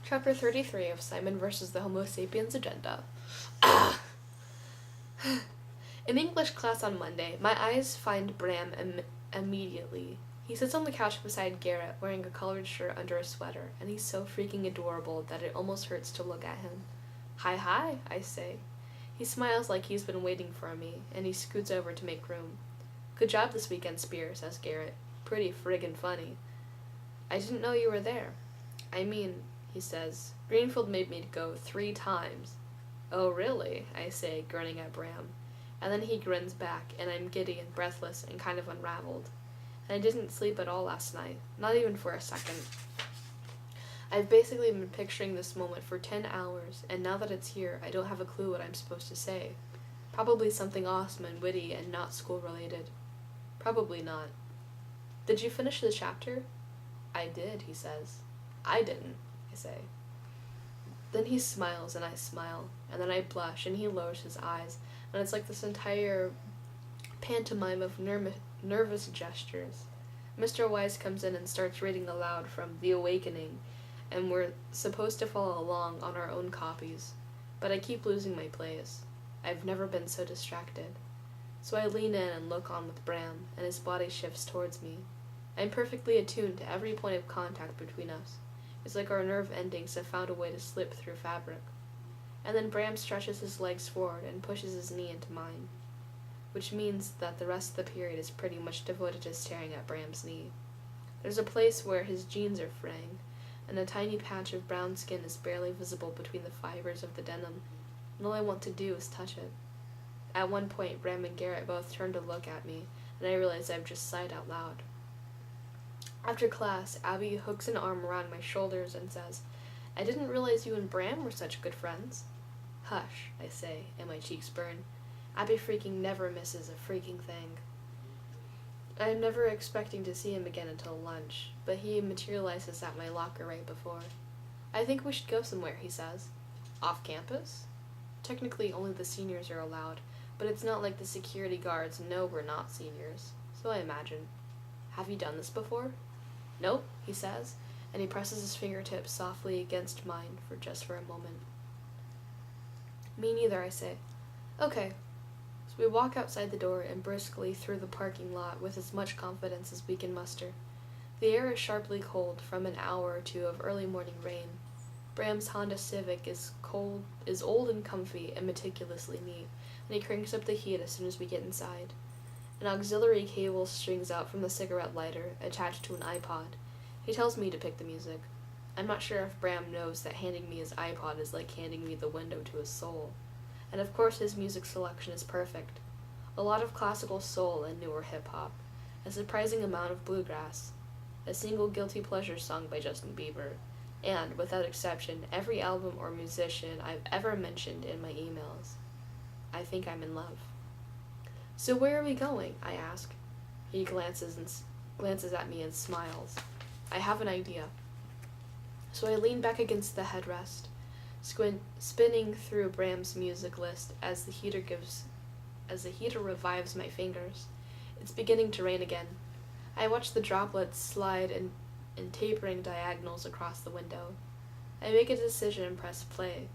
Chapter 33 of Simon versus the Homo Sapiens Agenda. In English class on Monday, my eyes find Bram immediately. He sits on the couch beside Garrett, wearing a collared shirt under a sweater, and he's so freaking adorable that it almost hurts to look at him. Hi, I say. He smiles like he's been waiting for me, and he scoots over to make room. Good job this weekend, Spear, says Garrett. Pretty friggin' funny. I didn't know you were there. I mean, he says, Greenfield made me go 3 times. Oh, really? I say, grinning at Bram. And then he grins back, and I'm giddy and breathless and kind of unraveled. And I didn't sleep at all last night, not even for a second. I've basically been picturing this moment for 10 hours, and now that it's here, I don't have a clue what I'm supposed to say. Probably something awesome and witty and not school-related. Probably not. Did you finish the chapter? I did, he says. I didn't, I say. Then he smiles and I smile, and then I blush and he lowers his eyes, and it's like this entire pantomime of nervous gestures. Mr. Wise comes in and starts reading aloud from The Awakening, and we're supposed to follow along on our own copies, but I keep losing my place. I've never been so distracted. So I lean in and look on with Bram, and his body shifts towards me. I'm perfectly attuned to every point of contact between us. It's like our nerve endings have found a way to slip through fabric. And then Bram stretches his legs forward and pushes his knee into mine, which means that the rest of the period is pretty much devoted to staring at Bram's knee. There's a place where his jeans are fraying, and a tiny patch of brown skin is barely visible between the fibers of the denim, and all I want to do is touch it. At one point, Bram and Garrett both turn to look at me, and I realize I've just sighed out loud. After class, Abby hooks an arm around my shoulders and says, I didn't realize you and Bram were such good friends. Hush, I say, and my cheeks burn. Abby freaking never misses a freaking thing. I'm never expecting to see him again until lunch, but he materializes at my locker right before. I think we should go somewhere, he says. Off campus? Technically, only the seniors are allowed, but it's not like the security guards know we're not seniors, so I imagine. Have you done this before? Nope, he says, and he presses his fingertips softly against mine for a moment. Me neither, I say. Okay. So we walk outside the door and briskly through the parking lot with as much confidence as we can muster. The air is sharply cold from an hour or two of early morning rain. Bram's Honda Civic is old and comfy and meticulously neat, and he cranks up the heat as soon as we get inside. An auxiliary cable strings out from the cigarette lighter, attached to an iPod. He tells me to pick the music. I'm not sure if Bram knows that handing me his iPod is like handing me the window to his soul. And of course his music selection is perfect. A lot of classical soul and newer hip-hop. A surprising amount of bluegrass. A single guilty pleasure song by Justin Bieber. And, without exception, every album or musician I've ever mentioned in my emails. I think I'm in love. So where are we going? I ask. He glances at me and smiles. I have an idea. So I lean back against the headrest, spinning through Bram's music list as the heater revives my fingers. It's beginning to rain again. I watch the droplets slide in tapering diagonals across the window. I make a decision and press play.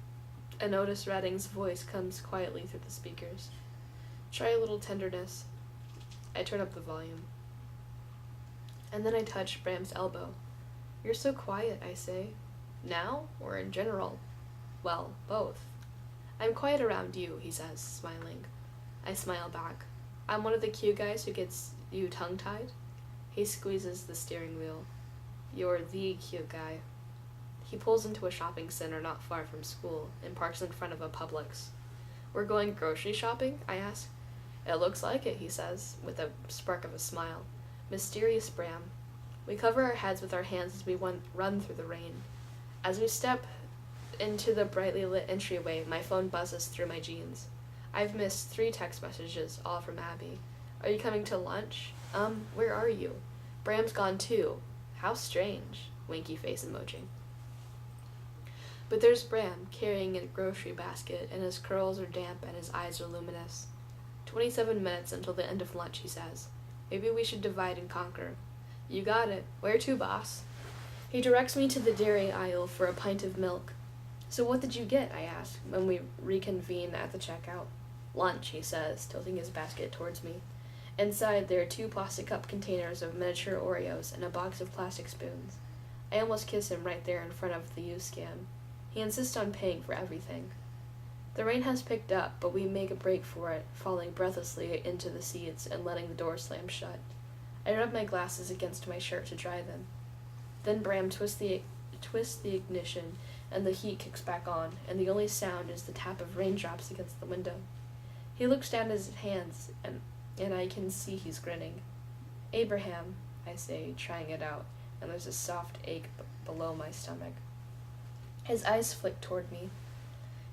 And Otis Redding's voice comes quietly through the speakers. Try a little tenderness. I turn up the volume. And then I touch Bram's elbow. You're so quiet, I say. Now, or in general? Well, both. I'm quiet around you, he says, smiling. I smile back. I'm one of the cute guys who gets you tongue-tied. He squeezes the steering wheel. You're the cute guy. He pulls into a shopping center not far from school and parks in front of a Publix. We're going grocery shopping? I ask. It looks like it, he says, with a spark of a smile. Mysterious Bram. We cover our heads with our hands as we run through the rain. As we step into the brightly lit entryway, my phone buzzes through my jeans. I've missed 3 text messages, all from Abby. Are you coming to lunch? Where are you? Bram's gone too. How strange. Winky face emoji. But there's Bram, carrying a grocery basket, and his curls are damp and his eyes are luminous. 27 minutes until the end of lunch, he says. Maybe we should divide and conquer. You got it. Where to, boss? He directs me to the dairy aisle for a pint of milk. "So what did you get?" I ask, when we reconvene at the checkout. "Lunch," he says, tilting his basket towards me. Inside, there are 2 plastic cup containers of miniature Oreos and a box of plastic spoons. I almost kiss him right there in front of the U-scan. He insists on paying for everything. The rain has picked up, but we make a break for it, falling breathlessly into the seats and letting the door slam shut. I rub my glasses against my shirt to dry them. Then Bram twists the ignition, and the heat kicks back on, and the only sound is the tap of raindrops against the window. He looks down at his hands, and I can see he's grinning. "Abraham," I say, trying it out, and there's a soft ache below my stomach. His eyes flick toward me,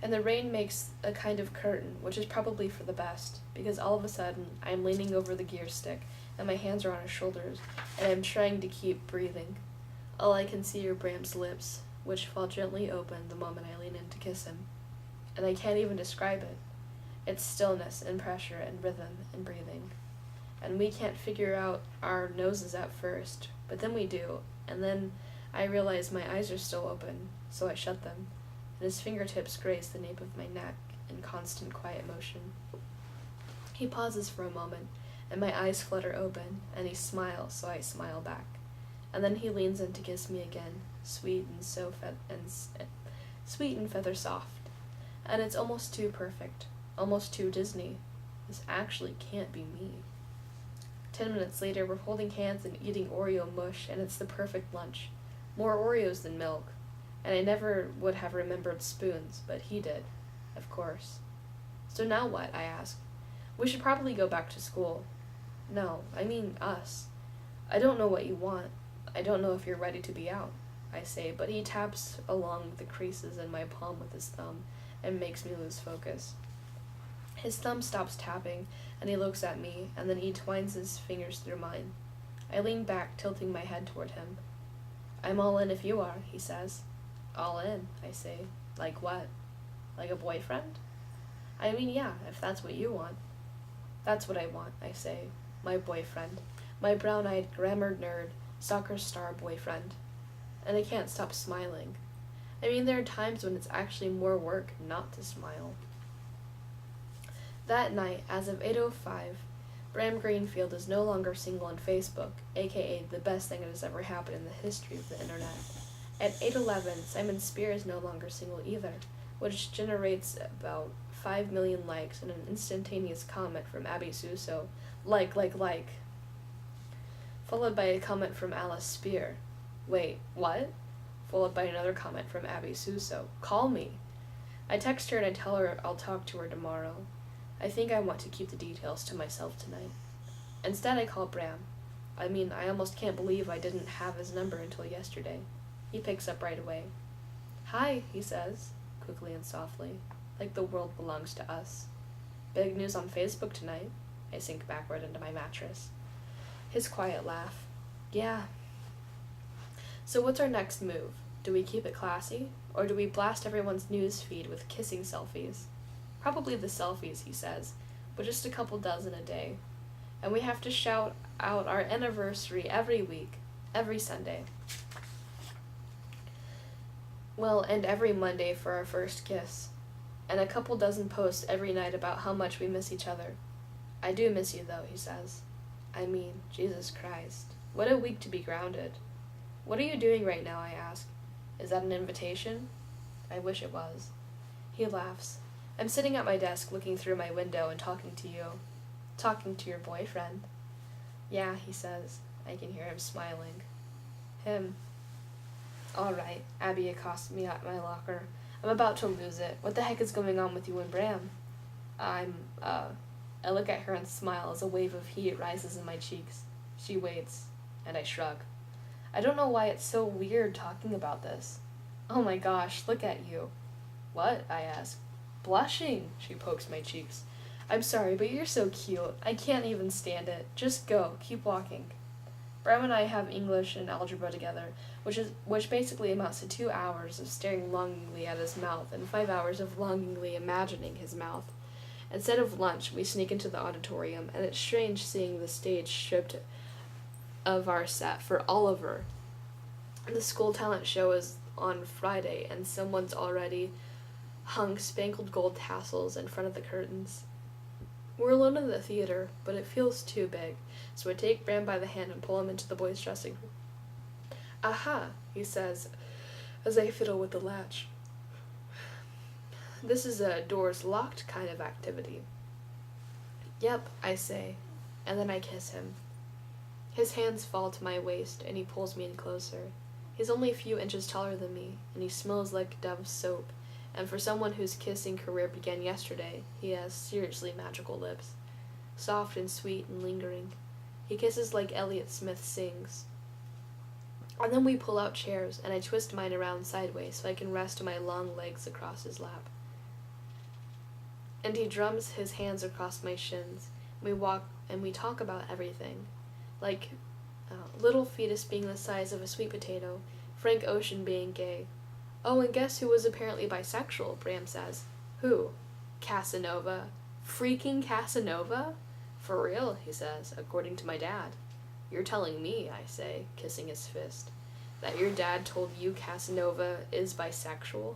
and the rain makes a kind of curtain, which is probably for the best, because all of a sudden I'm leaning over the gear stick, and my hands are on his shoulders, and I'm trying to keep breathing. All I can see are Bram's lips, which fall gently open the moment I lean in to kiss him. And I can't even describe it. It's stillness and pressure and rhythm and breathing. And we can't figure out our noses at first, but then we do, and then I realize my eyes are still open, so I shut them, and his fingertips graze the nape of my neck in constant quiet motion. He pauses for a moment, and my eyes flutter open, and he smiles, so I smile back. And then he leans in to kiss me again, sweet and feather soft. And it's almost too perfect, almost too Disney. This actually can't be me. 10 minutes later, we're holding hands and eating Oreo mush, and it's the perfect lunch. More Oreos than milk. And I never would have remembered spoons, but he did, of course. "So now what?" I ask. "We should probably go back to school." "No, I mean us. I don't know what you want. I don't know if you're ready to be out," I say, but he taps along the creases in my palm with his thumb and makes me lose focus. His thumb stops tapping, and he looks at me, and then he twines his fingers through mine. I lean back, tilting my head toward him. "I'm all in if you are," he says. "All in," I say. "Like what? Like a boyfriend?" "I mean, yeah, if that's what you want." "That's what I want," I say. "My boyfriend. My brown-eyed grammar nerd, soccer star boyfriend." And I can't stop smiling. I mean, there are times when it's actually more work not to smile. That night, as of 8:05, Bram Greenfield is no longer single on Facebook, aka the best thing that has ever happened in the history of the internet. At 8:11, Simon Spear is no longer single either, which generates about 5 million likes and an instantaneous comment from Abby Suso, like, followed by a comment from Alice Spear. "Wait, what?" Followed by another comment from Abby Suso. "Call me." I text her and I tell her I'll talk to her tomorrow. I think I want to keep the details to myself tonight. Instead, I call Bram. I almost can't believe I didn't have his number until yesterday. He picks up right away. "Hi," he says, quickly and softly, like the world belongs to us. "Big news on Facebook tonight." I sink backward into my mattress. His quiet laugh. "Yeah." "So what's our next move? Do we keep it classy? Or do we blast everyone's news feed with kissing selfies?" "Probably the selfies," he says, "but just a couple dozen a day. And we have to shout out our anniversary every week, every Sunday. Well, and every Monday for our first kiss. And a couple dozen posts every night about how much we miss each other." "I do miss you, though," he says. Jesus Christ. What a week to be grounded. "What are you doing right now?" I ask. "Is that an invitation?" "I wish it was." He laughs. "I'm sitting at my desk looking through my window and talking to you." "Talking to your boyfriend?" "Yeah," he says. I can hear him smiling. "Him." "All right," Abby accosts me at my locker. "I'm about to lose it. What the heck is going on with you and Bram?" I look at her and smile as a wave of heat rises in my cheeks. She waits, and I shrug. I don't know why it's so weird talking about this. "Oh my gosh, look at you." "What?" I ask. "Blushing," she pokes my cheeks. "I'm sorry, but you're so cute. I can't even stand it. Just go. Keep walking." Bram and I have English and algebra together, which basically amounts to 2 hours of staring longingly at his mouth and 5 hours of longingly imagining his mouth. Instead of lunch, we sneak into the auditorium, and it's strange seeing the stage stripped of our set for Oliver, The school talent show is on Friday, and someone's already hung spangled gold tassels in front of the curtains. We're alone in the theater, but it feels too big, so I take Bram by the hand and pull him into the boys' dressing room. "Aha," he says, as I fiddle with the latch. "This is a doors locked kind of activity." "Yep," I say, and then I kiss him. His hands fall to my waist, and he pulls me in closer. He's only a few inches taller than me, and he smells like Dove soap, and for someone whose kissing career began yesterday, he has seriously magical lips. Soft and sweet and lingering. He kisses like Elliott Smith sings. And then we pull out chairs, and I twist mine around sideways so I can rest my long legs across his lap. And he drums his hands across my shins. We walk, and we talk about everything. Like little fetus being the size of a sweet potato, Frank Ocean being gay. "Oh, and guess who was apparently bisexual," Bram says. "Who?" "Casanova." "Freaking Casanova?" "For real," he says, "according to my dad." "You're telling me," I say, kissing his fist, "that your dad told you Casanova is bisexual?"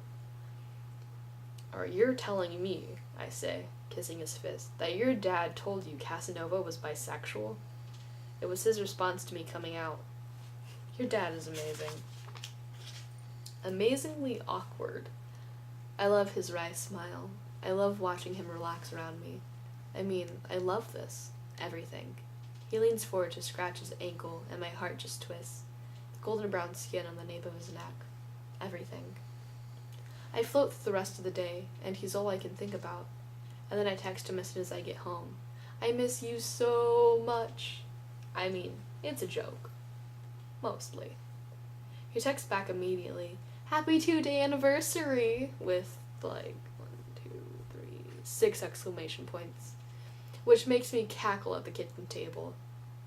"Or you're telling me," I say, kissing his fist, "that your dad told you Casanova was bisexual?" It was his response to me coming out. Your dad is amazing. Amazingly awkward. I love his wry smile. I love watching him relax around me. I love this. Everything. He leans forward to scratch his ankle, and my heart just twists. The golden brown skin on the nape of his neck. Everything. I float through the rest of the day, and he's all I can think about. And then I text him as soon as I get home. "I miss you so much." It's a joke. Mostly. He texts back immediately, "Happy 2-day anniversary!" with 6 exclamation points, which makes me cackle at the kitchen table.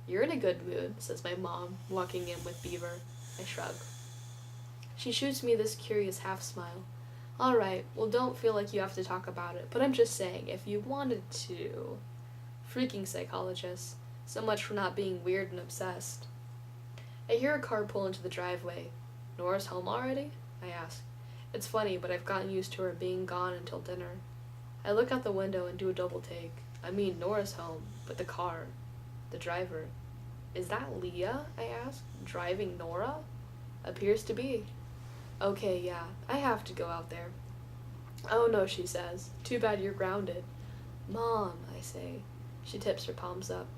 "You're in a good mood," says my mom, walking in with Beaver. I shrug. She shoots me this curious half-smile. "All right, well, don't feel like you have to talk about it, but I'm just saying, if you wanted to." Freaking psychologist. So much for not being weird and obsessed. I hear a car pull into the driveway. "Nora's home already?" I ask. It's funny, but I've gotten used to her being gone until dinner. I look out the window and do a double take. Nora's home, but the car, the driver. "Is that Leah?" I ask. "Driving Nora?" "Appears to be." "Okay, yeah, I have to go out there." "Oh no," she says. "Too bad you're grounded." "Mom," I say. She tips her palms up.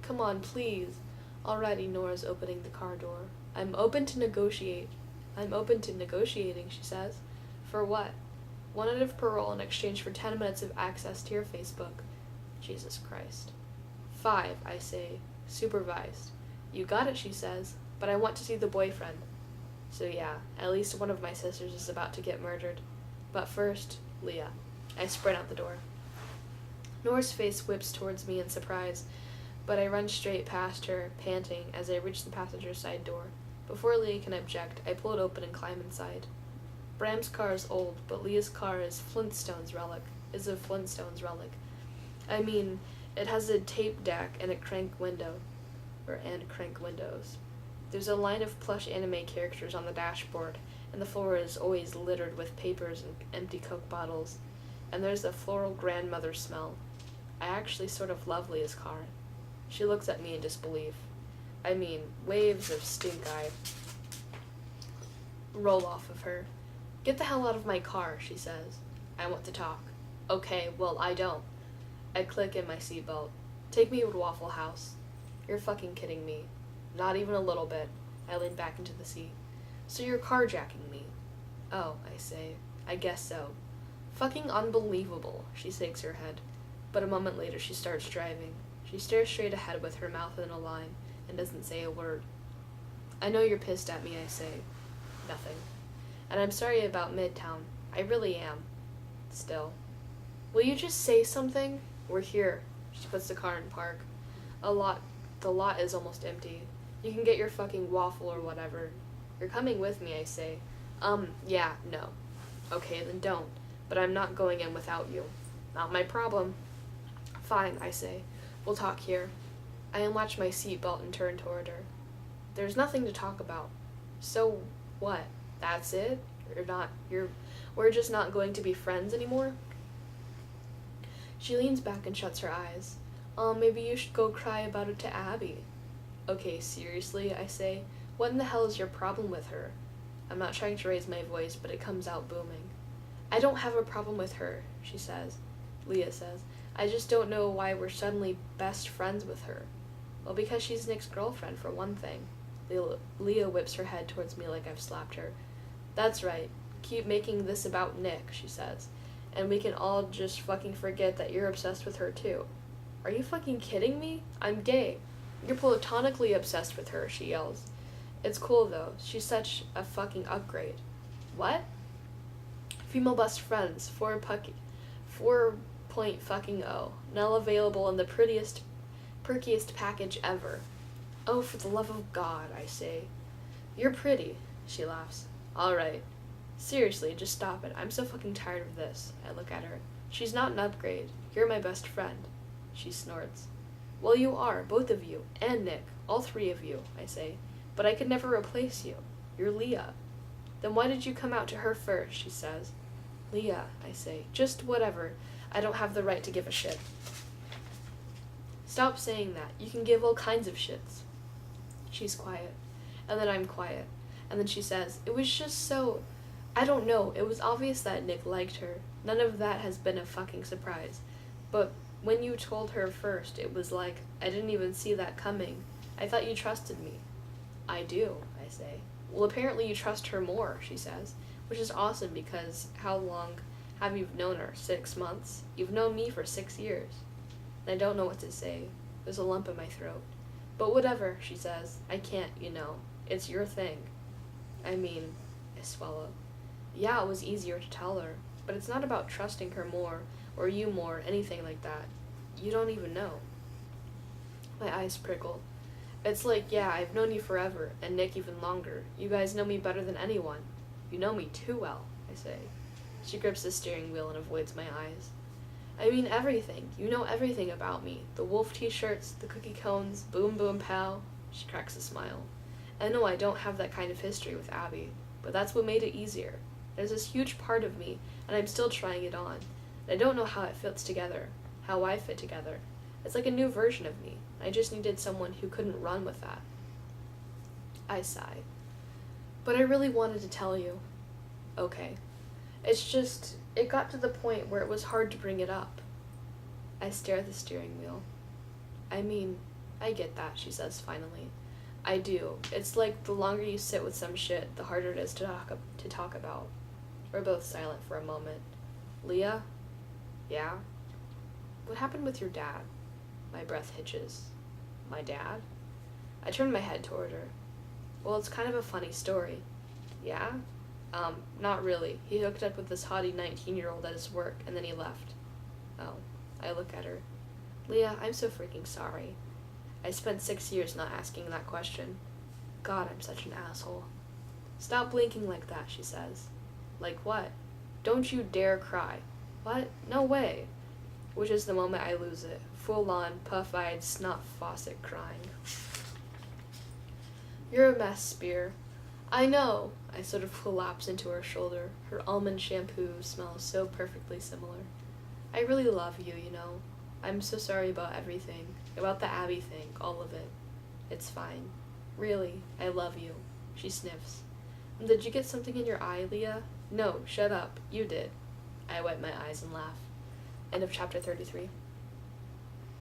"Come on, please." Already Nora's opening the car door. I'm open to negotiating," she says. "For what?" "1 night of parole in exchange for 10 minutes of access to your Facebook." Jesus Christ. 5, I say, supervised. "You got it," she says, "but I want to see the boyfriend." So yeah, at least one of my sisters is about to get murdered. But first, Leah. I sprint out the door. Nora's face whips towards me in surprise, but I run straight past her, panting, as I reach the passenger side door. Before Leah can object, I pull it open and climb inside. Bram's car is old, but Leah's car is a Flintstones relic. It has a tape deck and crank windows. There's a line of plush anime characters on the dashboard, and the floor is always littered with papers and empty Coke bottles. And there's a floral grandmother smell. I actually sort of love Leah's car. She looks at me in disbelief. Waves of stink eye roll off of her. "Get the hell out of my car," she says. "I want to talk." "Okay, well, I don't." I click in my seatbelt. "Take me to Waffle House." "You're fucking kidding me." "Not even a little bit." I lean back into the seat. "So you're carjacking me?" "Oh," I say. "I guess so." "Fucking unbelievable," she shakes her head. But a moment later she starts driving. She stares straight ahead with her mouth in a line and doesn't say a word. "I know you're pissed at me," I say. Nothing. "And I'm sorry about Midtown. I really am. Still. Will you just say something? We're here." She puts the car in park. The lot is almost empty. "You can get your fucking waffle or whatever." "You're coming with me," I say. Yeah, no." "Okay, then don't. But I'm not going in without you." "Not my problem." "Fine," I say. "We'll talk here." I unlatch my seatbelt and turn toward her. "There's nothing to talk about." "So What? That's it? We're just not going to be friends anymore? She leans back and shuts her eyes. Maybe you should go cry about it to Abby. Okay, seriously, I say. What in the hell is your problem with her? I'm not trying to raise my voice, but it comes out booming. I don't have a problem with her, she says. Leah says. I just don't know why we're suddenly best friends with her. Well, because she's Nick's girlfriend, for one thing. Leah whips her head towards me like I've slapped her. That's right. Keep making this about Nick, she says. And we can all just fucking forget that you're obsessed with her, too. Are you fucking kidding me? I'm gay. You're platonically obsessed with her, she yells. It's cool, though. She's such a fucking upgrade. What? Female best friends, 4.0. Now available in the perkiest package ever. Oh, for the love of God, I say. You're pretty, she laughs. All right. Seriously, just stop it. I'm so fucking tired of this. I look at her. She's not an upgrade. You're my best friend. She snorts. Well, you are, both of you, and Nick, all three of you, I say. But I could never replace you. You're Leah. Then why did you come out to her first, she says. Leah, I say. Just whatever. I don't have the right to give a shit. Stop saying that. You can give all kinds of shits. She's quiet. And then I'm quiet. And then she says, it was just so... I don't know. It was obvious that Nick liked her. None of that has been a fucking surprise. But when you told her first, it was like, I didn't even see that coming. I thought you trusted me. I do, I say. Well, apparently you trust her more, she says. Which is awesome because how long have you known her? 6 months? You've known me for 6 years. And I don't know what to say. There's a lump in my throat. But whatever, she says. I can't, you know. It's your thing. I mean, I swallow. Yeah, it was easier to tell her. But it's not about trusting her more, or you more, anything like that. You don't even know. My eyes prickle. It's like, yeah, I've known you forever, and Nick even longer. You guys know me better than anyone. You know me too well, I say. She grips the steering wheel and avoids my eyes. I mean everything. You know everything about me. The wolf t-shirts, the cookie cones, boom boom pow. She cracks a smile. I know I don't have that kind of history with Abby, but that's what made it easier. There's this huge part of me, and I'm still trying it on. And I don't know how it fits together, how I fit together. It's like a new version of me. I just needed someone who couldn't run with that. I sigh. But I really wanted to tell you. Okay. It's just, it got to the point where it was hard to bring it up. I stare at the steering wheel. I mean, I get that, she says finally. I do. It's like the longer you sit with some shit, the harder it is to talk about. We're both silent for a moment. Leah? Yeah? What happened with your dad? My breath hitches. My dad? I turn my head toward her. Well, it's kind of a funny story. Yeah? Not really. He hooked up with this haughty 19-year-old at his work, and then he left. Oh. I look at her. Leah, I'm so freaking sorry. I spent 6 years not asking that question. God, I'm such an asshole. Stop blinking like that, she says. Like what? Don't you dare cry. What? No way. Which is the moment I lose it. Full-on, puff-eyed, snot faucet crying. You're a mess, Spear. I know. I sort of collapse into her shoulder. Her almond shampoo smells so perfectly similar. I really love you, you know. I'm so sorry about everything. About the Abby thing, all of it. It's fine. Really, I love you. She sniffs. Did you get something in your eye, Leah? No, shut up. You did. I wipe my eyes and laugh. End of chapter 33.